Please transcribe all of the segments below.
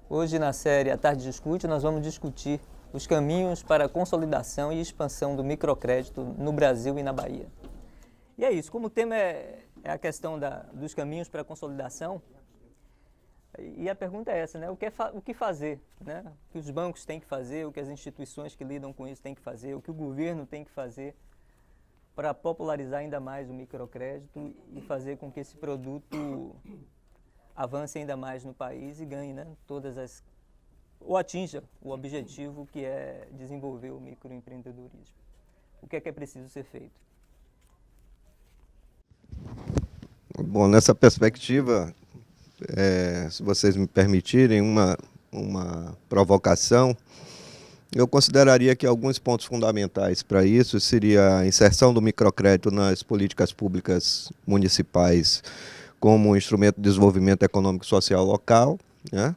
Hoje, na série A Tarde Discute, nós vamos discutir os caminhos para a consolidação e expansão do microcrédito no Brasil e na Bahia. E é isso, como o tema é a questão dos caminhos para a consolidação, e a pergunta é essa, né? O que fazer, né? O que os bancos têm que fazer, o que as instituições que lidam com isso têm que fazer, o que o governo tem que fazer para popularizar ainda mais o microcrédito e fazer com que esse produto avance ainda mais no país e ganhe, né, ou atinja o objetivo que é desenvolver o microempreendedorismo. O que é preciso ser feito? Bom, nessa perspectiva, se vocês me permitirem uma provocação, eu consideraria que alguns pontos fundamentais para isso seria a inserção do microcrédito nas políticas públicas municipais como um instrumento de desenvolvimento econômico e social local, né?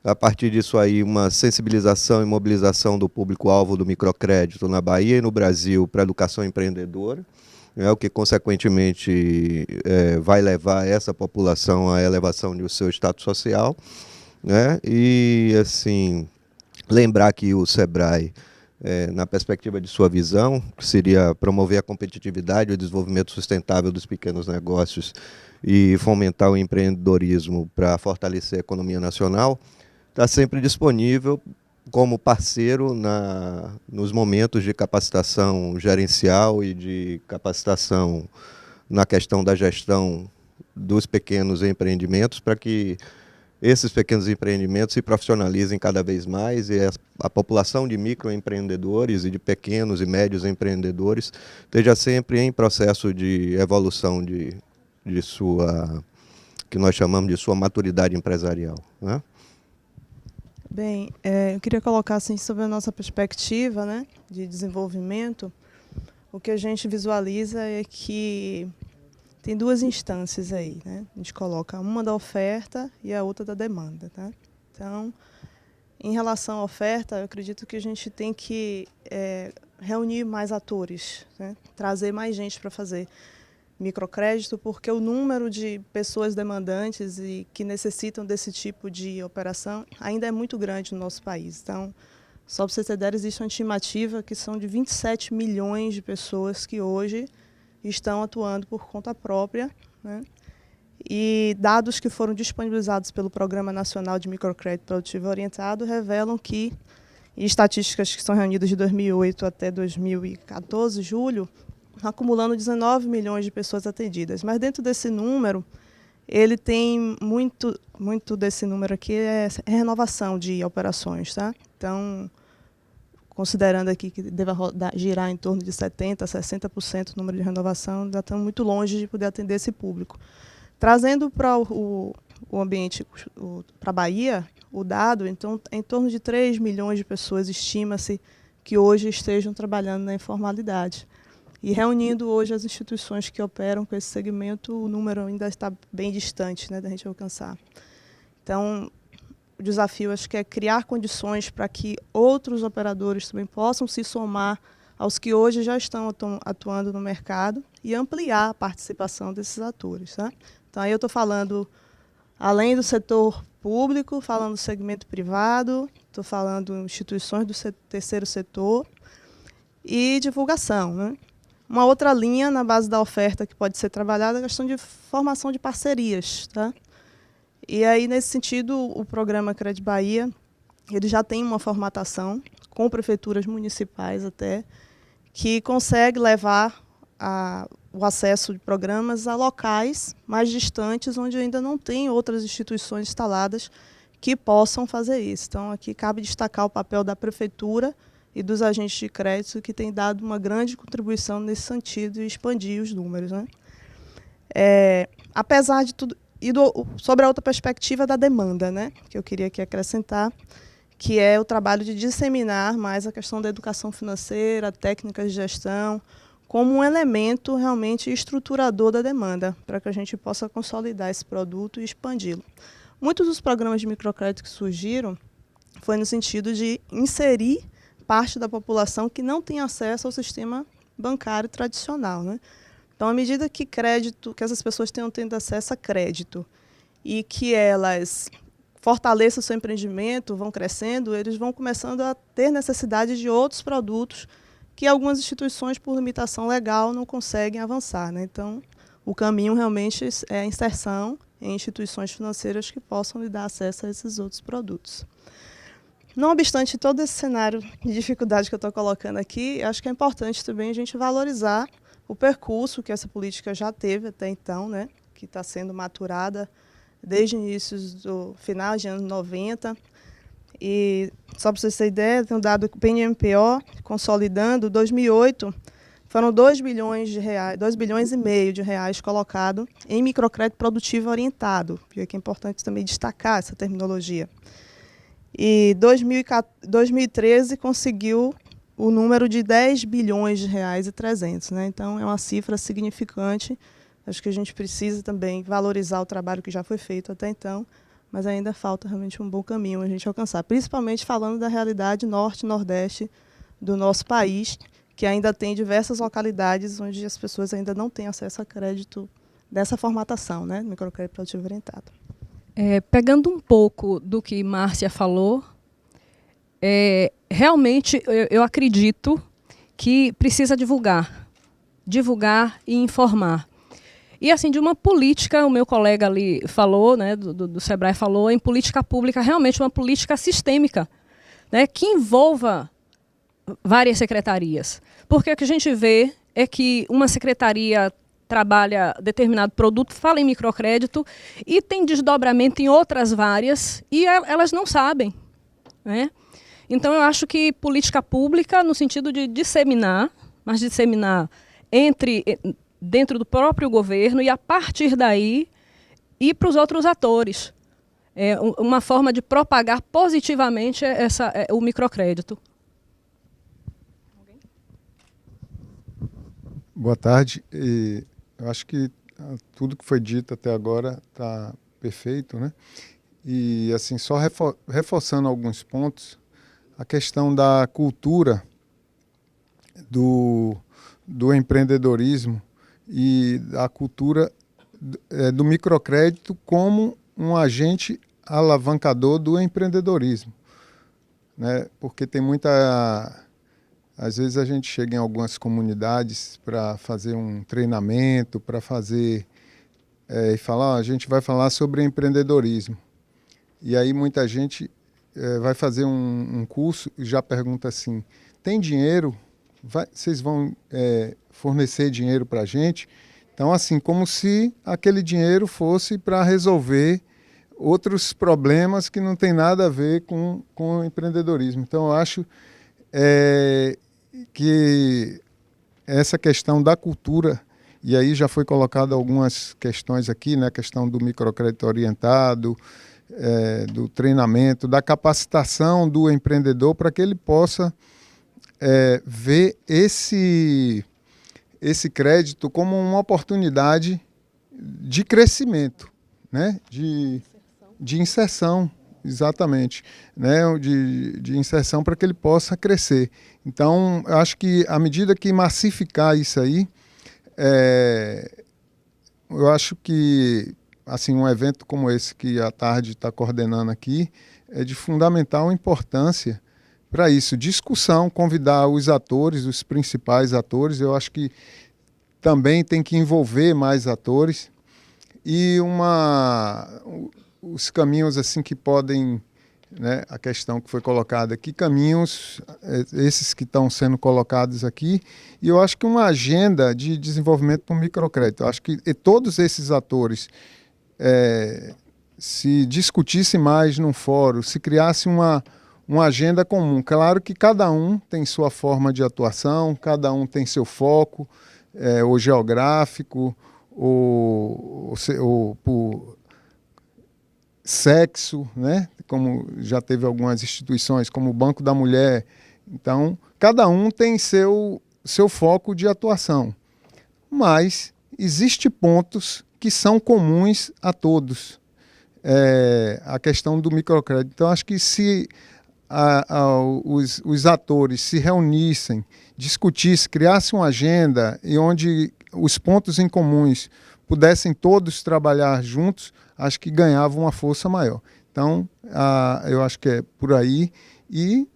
A partir disso aí, uma sensibilização e mobilização do público-alvo do microcrédito na Bahia e no Brasil para a educação empreendedora, o que consequentemente vai levar essa população à elevação do seu status social, né? E assim, lembrar que o SEBRAE, na perspectiva de sua visão, que seria promover a competitividade e o desenvolvimento sustentável dos pequenos negócios e fomentar o empreendedorismo para fortalecer a economia nacional, está sempre disponível como parceiro nos momentos de capacitação gerencial e de capacitação na questão da gestão dos pequenos empreendimentos, para que esses pequenos empreendimentos se profissionalizem cada vez mais e a população de microempreendedores e de pequenos e médios empreendedores esteja sempre em processo de evolução de sua, que nós chamamos de sua maturidade empresarial, né? Bem, eu queria colocar assim, sobre a nossa perspectiva, né, de desenvolvimento. O que a gente visualiza é que tem duas instâncias aí, né? A gente coloca uma da oferta e a outra da demanda, tá? Então, em relação à oferta, eu acredito que a gente tem que reunir mais atores, né? Trazer mais gente para fazer microcrédito, porque o número de pessoas demandantes e que necessitam desse tipo de operação ainda é muito grande no nosso país. Então, só para vocês terem ideia, existe uma estimativa que são de 27 milhões de pessoas que hoje estão atuando por conta própria, né? E dados que foram disponibilizados pelo Programa Nacional de Microcrédito Produtivo Orientado revelam que, em estatísticas que são reunidas de 2008 até 2014, julho, acumulando 19 milhões de pessoas atendidas. Mas dentro desse número, ele tem muito desse número aqui é renovação de operações, tá? Então, considerando aqui que deva girar em torno de 70% a 60% o número de renovação, ainda estamos muito longe de poder atender esse público. Trazendo para o ambiente, para a Bahia, o dado, então, em torno de 3 milhões de pessoas estima-se que hoje estejam trabalhando na informalidade. E reunindo hoje as instituições que operam com esse segmento, o número ainda está bem distante, né, da gente alcançar. Então, o desafio acho que é criar condições para que outros operadores também possam se somar aos que hoje já estão atuando no mercado e ampliar a participação desses atores, tá? Então, aí eu estou falando, além do setor público, falando do segmento privado, estou falando instituições do terceiro setor e divulgação, né? Uma outra linha na base da oferta que pode ser trabalhada é a questão de formação de parcerias, tá? E aí, nesse sentido, o programa Cred Bahia, ele já tem uma formatação com prefeituras municipais até, que consegue levar o acesso de programas a locais mais distantes, onde ainda não tem outras instituições instaladas que possam fazer isso. Então, aqui cabe destacar o papel da prefeitura e dos agentes de crédito, que têm dado uma grande contribuição nesse sentido e expandir os números, né? Apesar de tudo, e sobre a outra perspectiva da demanda, né, que eu queria aqui acrescentar, que é o trabalho de disseminar mais a questão da educação financeira, técnicas de gestão, como um elemento realmente estruturador da demanda, para que a gente possa consolidar esse produto e expandi-lo. Muitos dos programas de microcrédito que surgiram foi no sentido de inserir parte da população que não tem acesso ao sistema bancário tradicional, né? Então, à medida que essas pessoas tenham tendo acesso a crédito e que elas fortaleça o seu empreendimento, vão crescendo, eles vão começando a ter necessidade de outros produtos que algumas instituições, por limitação legal, não conseguem avançar, né? Então, o caminho realmente é a inserção em instituições financeiras que possam lhe dar acesso a esses outros produtos. Não obstante todo esse cenário de dificuldade que eu estou colocando aqui, acho que é importante também a gente valorizar o percurso que essa política já teve até então, né? Que está sendo maturada desde inícios do final de anos 90. E, só para vocês terem ideia, tem um dado do PNMPO, consolidando, 2008, foram 2 bilhões de reais, 2 bilhões e meio de reais colocados em microcrédito produtivo orientado, porque é importante também destacar essa terminologia. E 2013 conseguiu o número de 10 bilhões de reais e 300, né? Então, é uma cifra significante. Acho que a gente precisa também valorizar o trabalho que já foi feito até então, mas ainda falta realmente um bom caminho a gente alcançar, principalmente falando da realidade norte e nordeste do nosso país, que ainda tem diversas localidades onde as pessoas ainda não têm acesso a crédito dessa formatação, né? Microcrédito produtivo orientado. Pegando um pouco do que Márcia falou, realmente eu acredito que precisa divulgar e informar. E assim, de uma política, o meu colega ali falou, né, do Sebrae falou, em política pública, realmente uma política sistêmica, né, que envolva várias secretarias. Porque o que a gente vê é que uma secretaria trabalha determinado produto, fala em microcrédito e tem desdobramento em outras várias e elas não sabem, né? Então, eu acho que política pública, no sentido de disseminar, mas disseminar dentro do próprio governo e, a partir daí, ir para os outros atores. É uma forma de propagar positivamente o microcrédito. Boa tarde. Eu acho que tudo que foi dito até agora está perfeito, né? E, assim, só reforçando alguns pontos, a questão da cultura do empreendedorismo e a cultura do microcrédito como um agente alavancador do empreendedorismo, né? Porque tem muita... Às vezes a gente chega em algumas comunidades para fazer um treinamento, para fazer... e falar, a gente vai falar sobre empreendedorismo. E aí muita gente vai fazer um curso e já pergunta assim, tem dinheiro? Vocês vão fornecer dinheiro para a gente? Então, assim, como se aquele dinheiro fosse para resolver outros problemas que não tem nada a ver com o empreendedorismo. Então, eu acho que essa questão da cultura, e aí já foi colocado algumas questões aqui, né? A questão do microcrédito orientado, do treinamento, da capacitação do empreendedor para que ele possa ver esse crédito como uma oportunidade de crescimento, né? De inserção, exatamente, né? De inserção para que ele possa crescer. Então, eu acho que à medida que massificar isso aí, eu acho que assim, um evento como esse que a Tarde está coordenando aqui é de fundamental importância para isso. Discussão, convidar os atores, os principais atores, eu acho que também tem que envolver mais atores e os caminhos assim que podem, né, a questão que foi colocada aqui, caminhos, esses que estão sendo colocados aqui, e eu acho que uma agenda de desenvolvimento para o microcrédito. Eu acho que todos esses atores se discutisse mais num fórum, se criasse uma agenda comum. Claro que cada um tem sua forma de atuação, cada um tem seu foco, ou geográfico, ou por sexo, né? Como já teve algumas instituições, como o Banco da Mulher. Então, cada um tem seu foco de atuação. Mas existem pontos que são comuns a todos. A questão do microcrédito. Então, acho que se os atores se reunissem, discutissem, criassem uma agenda e onde os pontos em comuns pudessem todos trabalhar juntos, acho que ganhava uma força maior. Então, eu acho que é por aí. E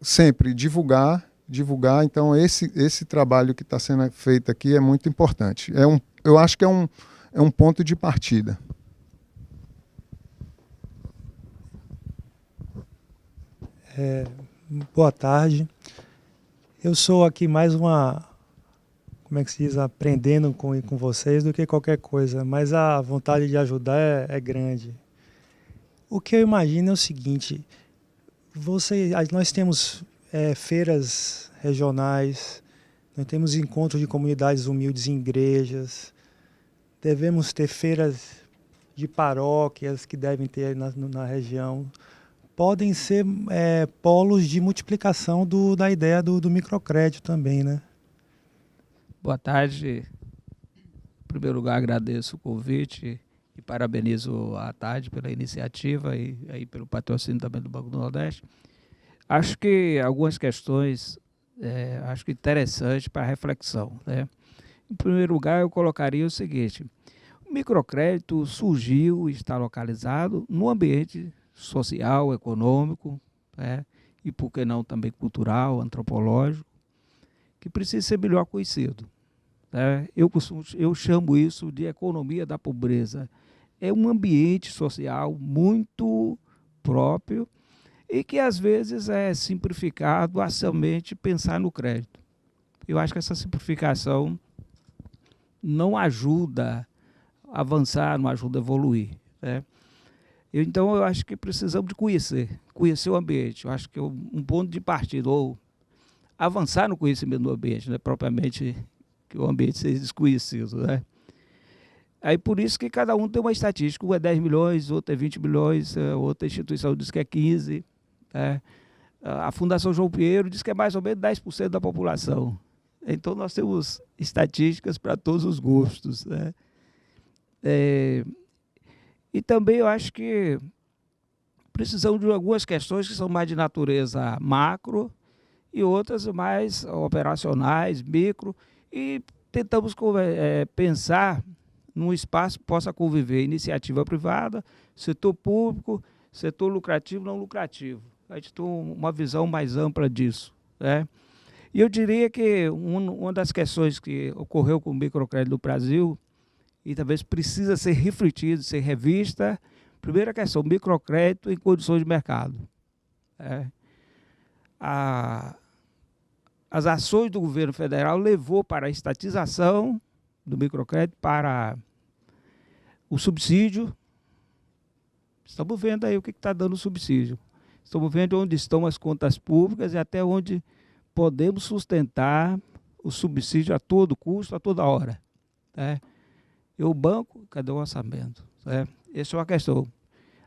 sempre divulgar. Então, esse trabalho que está sendo feito aqui é muito importante. Eu acho que é um ponto de partida. Boa tarde. Eu sou aqui mais como é que se diz, aprendendo com vocês do que qualquer coisa, mas a vontade de ajudar é grande. O que eu imagino é o seguinte, nós temos feiras regionais, nós temos encontros de comunidades humildes em igrejas, devemos ter feiras de paróquias que devem ter na região. Podem ser polos de multiplicação da ideia do microcrédito também, né? Boa tarde. Em primeiro lugar, agradeço o convite e parabenizo a Tarde pela iniciativa e aí pelo patrocínio também do Banco do Nordeste. Acho que algumas questões, acho que interessantes para reflexão, né? Em primeiro lugar, eu colocaria o seguinte: o microcrédito surgiu e está localizado no ambiente social, econômico, né? E por que não também cultural, antropológico, que precisa ser melhor conhecido, né? Eu chamo isso de economia da pobreza. É um ambiente social muito próprio e que às vezes é simplificado a somente pensar no crédito. Eu acho que essa simplificação não ajuda a avançar, não ajuda a evoluir, né? Então eu acho que precisamos de conhecer o ambiente. Eu acho que é um ponto de partida, ou avançar no conhecimento do ambiente, não é propriamente que o ambiente seja desconhecido, né? Aí por isso que cada um tem uma estatística, um é 10 milhões, outro é 20 milhões, outra instituição diz que é 15, né? A Fundação João Pinheiro diz que é mais ou menos 10% da população. Então nós temos estatísticas para todos os gostos, né? E também eu acho que precisamos de algumas questões que são mais de natureza macro e outras mais operacionais, micro, e tentamos pensar num espaço que possa conviver iniciativa privada, setor público, setor lucrativo, não lucrativo. A gente tem uma visão mais ampla disso, né? E eu diria que uma das questões que ocorreu com o microcrédito do Brasil, e talvez precisa ser refletida, ser revista, primeira questão, microcrédito em condições de mercado. As ações do governo federal levou para a estatização do microcrédito, para o subsídio. Estamos vendo aí o que está dando o subsídio. Estamos vendo onde estão as contas públicas e até onde podemos sustentar o subsídio a todo custo, a toda hora, né? E o banco, cadê o orçamento? Essa é uma questão.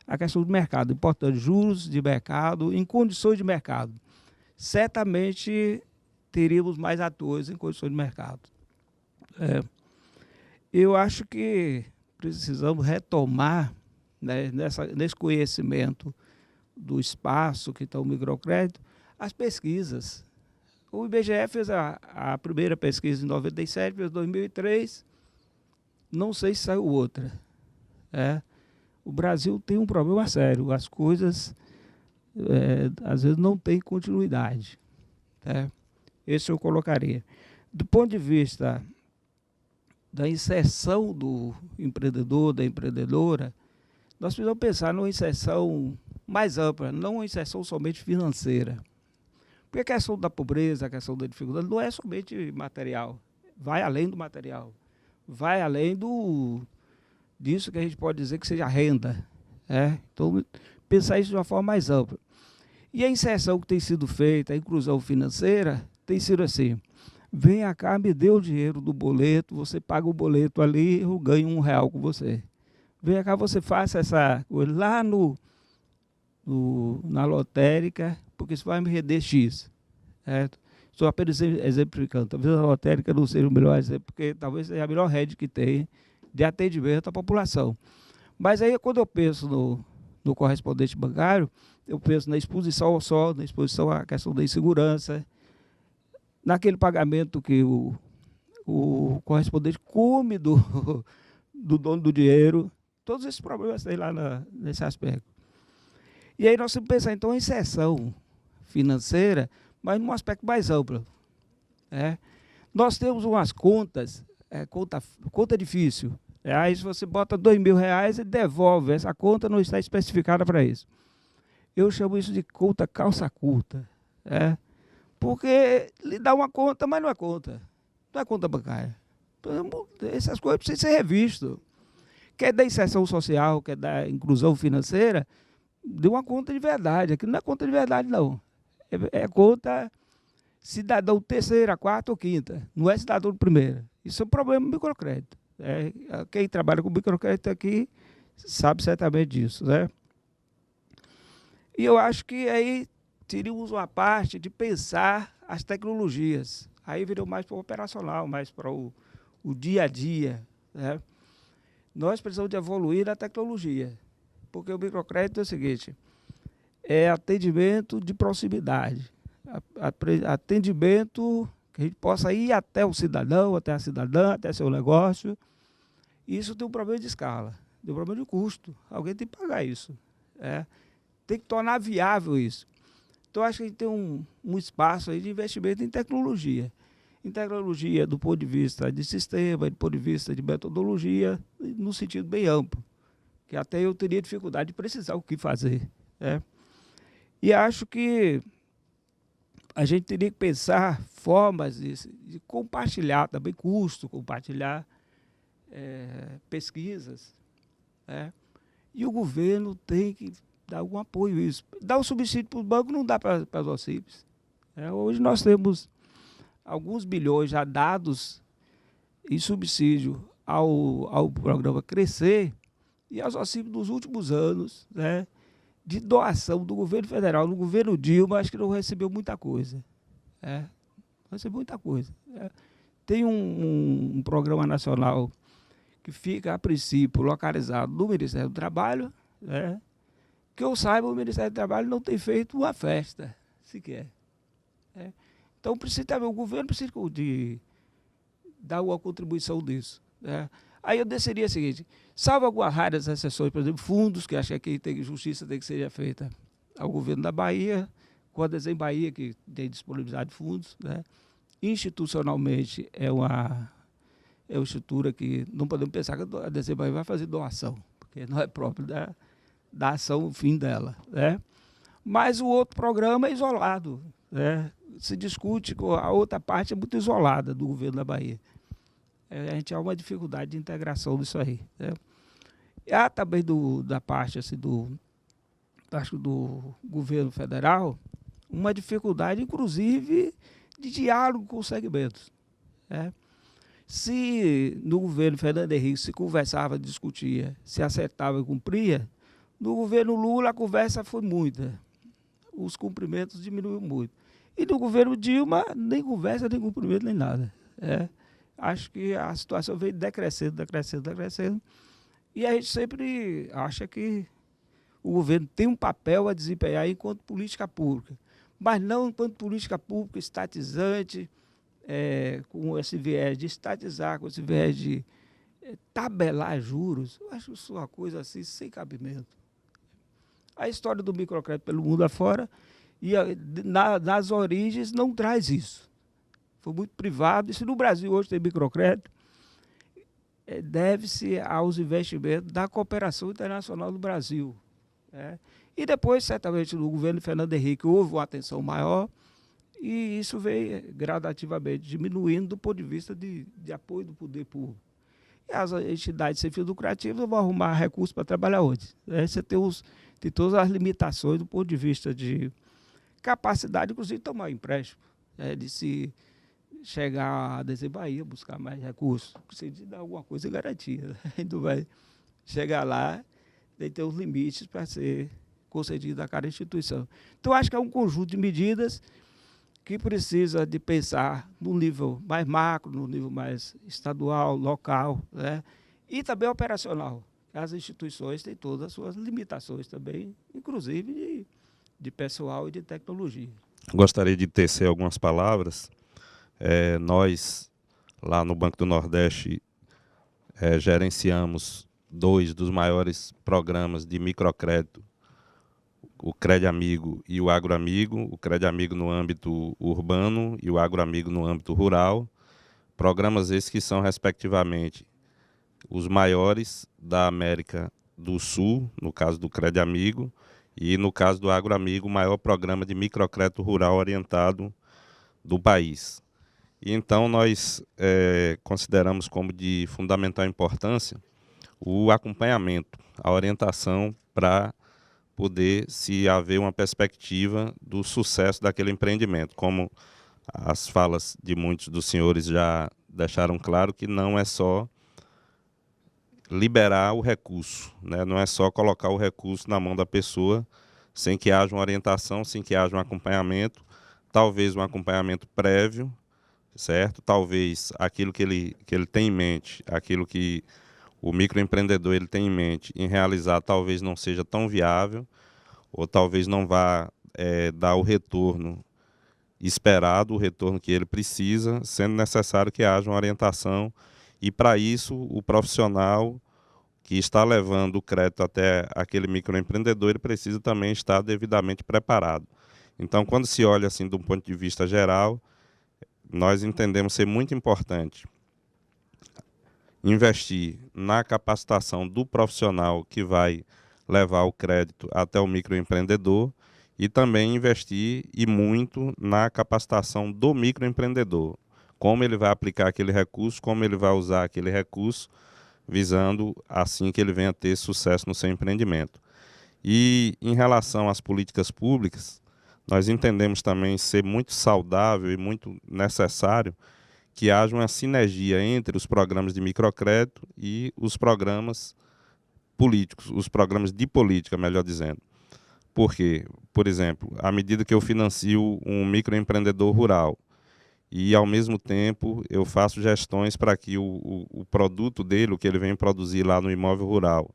A questão do mercado, importante, juros de mercado, em condições de mercado. Certamente teríamos mais atores em condições de mercado. Eu acho que precisamos retomar, né, nesse conhecimento do espaço que está o microcrédito, as pesquisas. O IBGE fez a primeira pesquisa em 97, fez 2003, não sei se saiu outra. O Brasil tem um problema sério, as coisas às vezes não têm continuidade. Esse eu colocaria. Do ponto de vista da inserção do empreendedor, da empreendedora, nós precisamos pensar numa inserção mais ampla, não uma inserção somente financeira. Porque a questão da pobreza, a questão da dificuldade, não é somente material, vai além do material, vai além disso que a gente pode dizer que seja renda. Então, pensar isso de uma forma mais ampla. E a inserção que tem sido feita, a inclusão financeira, tem sido assim: venha cá, me dê o dinheiro do boleto, você paga o boleto ali, eu ganho R$1 com você. Venha cá, você faça essa coisa lá na lotérica, porque isso vai me render X. Estou apenas exemplificando. Talvez a lotérica não seja o melhor exemplo, porque talvez seja a melhor rede que tem de atendimento à população. Mas aí, quando eu penso no correspondente bancário, eu penso na exposição ao sol, na exposição à questão da insegurança, naquele pagamento que o correspondente come do dono do dinheiro. Todos esses problemas têm lá nesse aspecto. E aí nós temos que pensar, então, em inserção financeira, mas num aspecto mais amplo. Nós temos umas contas, conta difícil. Aí se você bota R$2.000 e devolve, essa conta não está especificada para isso. Eu chamo isso de conta calça curta. Porque lhe dá uma conta, mas não é conta. Não é conta bancária. Essas coisas precisam ser revistas. Quer da inserção social, quer da inclusão financeira, dê uma conta de verdade. Aqui não é conta de verdade, não. É conta cidadão terceira, quarta ou quinta. Não é cidadão de primeira. Isso é um problema do microcrédito. Quem trabalha com microcrédito aqui sabe certamente disso. E eu acho que aí teríamos uma parte de pensar as tecnologias. Aí virou mais para o operacional, mais para o dia a dia. Nós precisamos de evoluir na tecnologia, porque o microcrédito é o seguinte, é atendimento de proximidade, atendimento que a gente possa ir até o cidadão, até a cidadã, até seu negócio. Isso tem um problema de escala, tem um problema de custo, alguém tem que pagar isso. Tem que tornar viável isso. Então, acho que a gente tem um espaço aí de investimento em tecnologia. Em tecnologia do ponto de vista de sistema, do ponto de vista de metodologia, no sentido bem amplo, que até eu teria dificuldade de precisar o que fazer. E acho que a gente teria que pensar formas de compartilhar também custo, compartilhar pesquisas. E o governo tem que dar algum apoio a isso. Dar um subsídio para o banco não dá para as OCIPs. Hoje nós temos alguns bilhões já dados em subsídio ao programa Crescer, e as OCIPs nos últimos anos, de doação do governo federal, no governo Dilma, acho que não recebeu muita coisa. Recebeu muita coisa. Tem um programa nacional que fica, a princípio, localizado no Ministério do Trabalho. Que eu saiba, o Ministério do Trabalho não tem feito uma festa sequer. Então, o governo precisa de dar uma contribuição disso. Aí eu desceria o seguinte, salvo algumas raras exceções, por exemplo, fundos, que acho que aqui justiça tem que ser feita ao governo da Bahia, com a Desenho Bahia, que tem disponibilidade de fundos. Institucionalmente, é uma estrutura que não podemos pensar que a Desenho Bahia vai fazer doação, porque não é próprio da ação, o fim dela. Mas o outro programa é isolado. Se discute, a outra parte é muito isolada do governo da Bahia. A gente há uma dificuldade de integração disso aí. Há também da parte assim, do governo federal uma dificuldade, inclusive, de diálogo com os segmentos. Se no governo Fernando Henrique se conversava, discutia, se acertava e cumpria, no governo Lula a conversa foi muita. Os cumprimentos diminuíram muito. E no governo Dilma, nem conversa, nem cumprimento, nem nada. Acho que a situação veio decrescendo. E a gente sempre acha que o governo tem um papel a desempenhar enquanto política pública, mas não enquanto política pública estatizante, com esse viés de estatizar, com esse viés de tabelar juros. Eu acho isso uma coisa assim sem cabimento. A história do microcrédito pelo mundo afora, e nas origens não traz isso. Foi muito privado. E se no Brasil hoje tem microcrédito, deve-se aos investimentos da cooperação internacional do Brasil. E depois, certamente, no governo Fernando Henrique houve uma atenção maior, e isso veio gradativamente diminuindo do ponto de vista de apoio do poder público. E as entidades sem fins lucrativos vão arrumar recursos para trabalhar onde? Você tem todas as limitações do ponto de vista de capacidade, inclusive, de tomar empréstimo, de se chegar a Desenho Bahia, buscar mais recursos, precisa de dar alguma coisa em garantia. A gente vai chegar lá, tem que ter os limites para ser concedido a cada instituição. Então, acho que é um conjunto de medidas que precisa de pensar no nível mais macro, no nível mais estadual, local, e também operacional. As instituições têm todas as suas limitações também, inclusive de pessoal e de tecnologia. Gostaria de tecer algumas palavras. Nós, lá no Banco do Nordeste, gerenciamos 2 dos maiores programas de microcrédito o Crédito Amigo e o Agroamigo, o Crédito Amigo no âmbito urbano e o Agroamigo no âmbito rural. Programas esses que são, respectivamente, os maiores da América do Sul, no caso do Crédito Amigo, e no caso do Agroamigo, o maior programa de microcrédito rural orientado do país. E então nós consideramos como de fundamental importância o acompanhamento, a orientação para poder se haver uma perspectiva do sucesso daquele empreendimento. Como as falas de muitos dos senhores já deixaram claro, que não é só liberar o recurso, né? Não é só colocar o recurso na mão da pessoa sem que haja uma orientação, sem que haja um acompanhamento, talvez um acompanhamento prévio, certo? Talvez aquilo que ele tem em mente, aquilo que o microempreendedor ele tem em mente em realizar, talvez não seja tão viável, ou talvez não vá dar o retorno esperado, o retorno que ele precisa, sendo necessário que haja uma orientação. E, para isso, o profissional que está levando o crédito até aquele microempreendedor, ele precisa também estar devidamente preparado. Então, quando se olha assim, de um ponto de vista geral, nós entendemos ser muito importante investir na capacitação do profissional que vai levar o crédito até o microempreendedor e também investir e muito na capacitação do microempreendedor. Como ele vai aplicar aquele recurso, como ele vai usar aquele recurso, visando assim que ele venha ter sucesso no seu empreendimento. E em relação às políticas públicas, nós entendemos também ser muito saudável e muito necessário que haja uma sinergia entre os programas de microcrédito e os programas políticos, os programas de política, melhor dizendo. Porque, por exemplo, à medida que eu financio um microempreendedor rural, e, ao mesmo tempo, eu faço gestões para que o produto dele, o que ele vem produzir lá no imóvel rural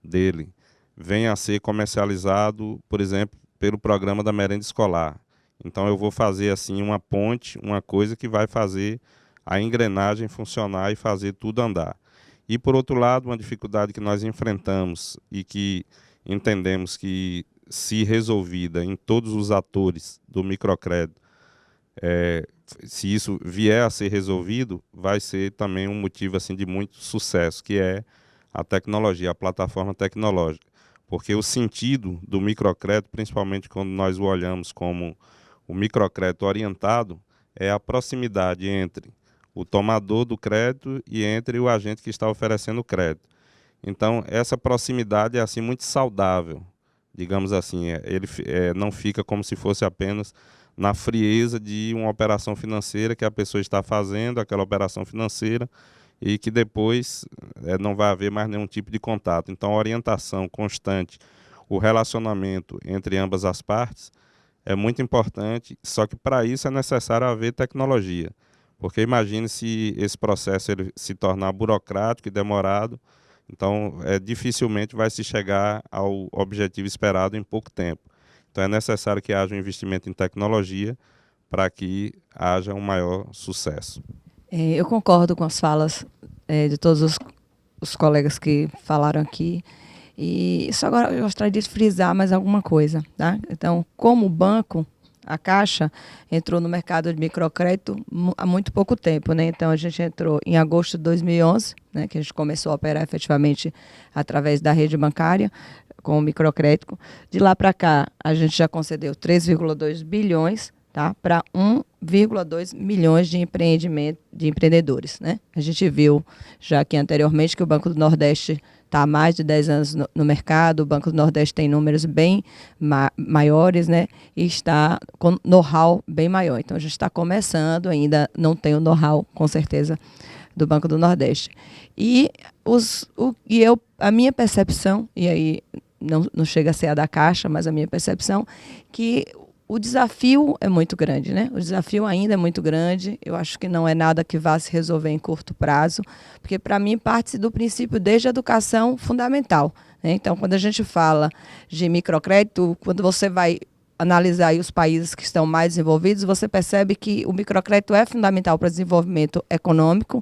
dele, venha a ser comercializado, por exemplo, pelo programa da merenda escolar. Então, eu vou fazer assim uma ponte, uma coisa que vai fazer a engrenagem funcionar e fazer tudo andar. E, por outro lado, uma dificuldade que nós enfrentamos e que entendemos que, se resolvida em todos os atores do microcrédito, se isso vier a ser resolvido, vai ser também um motivo assim, de muito sucesso, que é a tecnologia, a plataforma tecnológica. Porque o sentido do microcrédito, principalmente quando nós o olhamos como o microcrédito orientado, é a proximidade entre o tomador do crédito e entre o agente que está oferecendo o crédito. Então, essa proximidade é assim, muito saudável, digamos assim. Ele não fica como se fosse apenas na frieza de uma operação financeira que a pessoa está fazendo, aquela operação financeira, e que depois não vai haver mais nenhum tipo de contato. Então, a orientação constante, o relacionamento entre ambas as partes é muito importante, só que para isso é necessário haver tecnologia. Porque imagine se esse processo ele se tornar burocrático e demorado, então dificilmente vai se chegar ao objetivo esperado em pouco tempo. Então é necessário que haja um investimento em tecnologia para que haja um maior sucesso. Eu concordo com as falas de todos os colegas que falaram aqui. E só agora eu gostaria de frisar mais alguma coisa. Tá? Então, como banco, a Caixa entrou no mercado de microcrédito há muito pouco tempo, né? Então, a gente entrou em agosto de 2011, né, que a gente começou a operar efetivamente através da rede bancária, com o microcrédito. De lá para cá, a gente já concedeu 3,2 bilhões, tá, para 1,2 milhões de empreendedores. Né? A gente viu já aqui anteriormente que o Banco do Nordeste está há mais de 10 anos no mercado, o Banco do Nordeste tem números bem maiores, né, e está com know-how bem maior. Então, a gente está começando, ainda não tem o know-how, com certeza, do Banco do Nordeste. E a minha percepção, e aí não chega a ser a da Caixa, mas a minha percepção, que o desafio é muito grande, né? O desafio ainda é muito grande. Eu acho que não é nada que vá se resolver em curto prazo, porque, para mim, parte do princípio desde a educação fundamental. Né? Então, quando a gente fala de microcrédito, quando você vai analisar aí os países que estão mais desenvolvidos, você percebe que o microcrédito é fundamental para o desenvolvimento econômico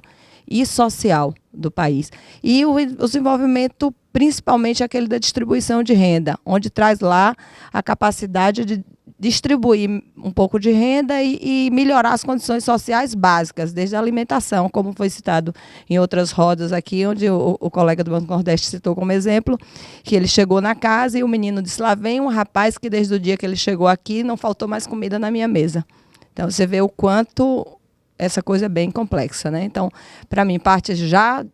e social do país. E o desenvolvimento, principalmente aquele da distribuição de renda, onde traz lá a capacidade de distribuir um pouco de renda e melhorar as condições sociais básicas, desde a alimentação, como foi citado em outras rodas aqui, onde o colega do Banco do Nordeste citou como exemplo, que ele chegou na casa e o menino disse, lá vem um rapaz que desde o dia que ele chegou aqui não faltou mais comida na minha mesa. Então, você vê o quanto essa coisa é bem complexa, né? Então, para mim, parte já,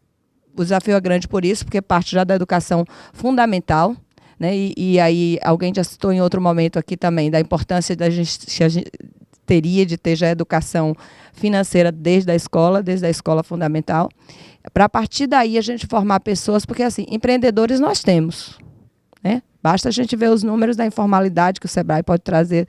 o desafio é grande por isso, porque parte já da educação fundamental, né? E aí, alguém já citou em outro momento aqui também, da importância da gente, que a gente teria de ter já educação financeira desde a escola fundamental, para a partir daí a gente formar pessoas, porque assim, empreendedores nós temos, né? Basta a gente ver os números da informalidade que o Sebrae pode trazer,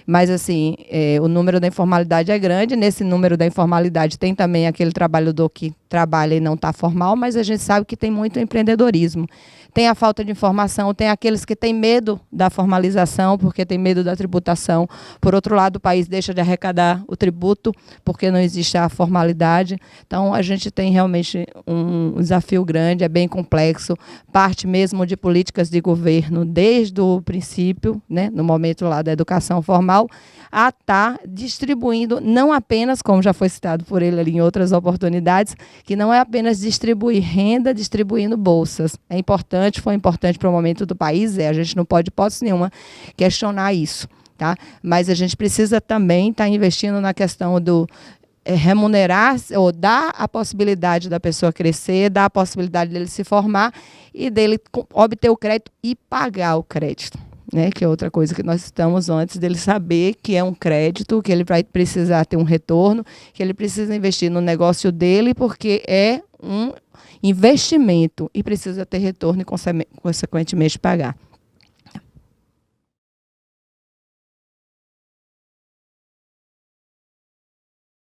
mas assim, o número da informalidade é grande, nesse número da informalidade tem também aquele trabalhador que trabalha e não está formal, mas a gente sabe que tem muito empreendedorismo. Tem a falta de informação, tem aqueles que têm medo da formalização, porque tem medo da tributação. Por outro lado, o país deixa de arrecadar o tributo, porque não existe a formalidade. Então, a gente tem realmente um desafio grande, é bem complexo, parte mesmo de políticas de governo, desde o princípio, né, no momento lá da educação formal, a estar distribuindo, não apenas, como já foi citado por ele ali em outras oportunidades, que não é apenas distribuir renda, distribuindo bolsas. É importante, foi importante para o momento do país, a gente não pode, hipótese nenhuma, questionar isso, tá? Mas a gente precisa também estar investindo na questão do remunerar, ou dar a possibilidade da pessoa crescer, dar a possibilidade dele se formar e dele obter o crédito e pagar o crédito. Né, que é outra coisa que nós estamos antes dele saber que é um crédito, que ele vai precisar ter um retorno, que ele precisa investir no negócio dele, porque é um investimento e precisa ter retorno e, consequentemente, pagar.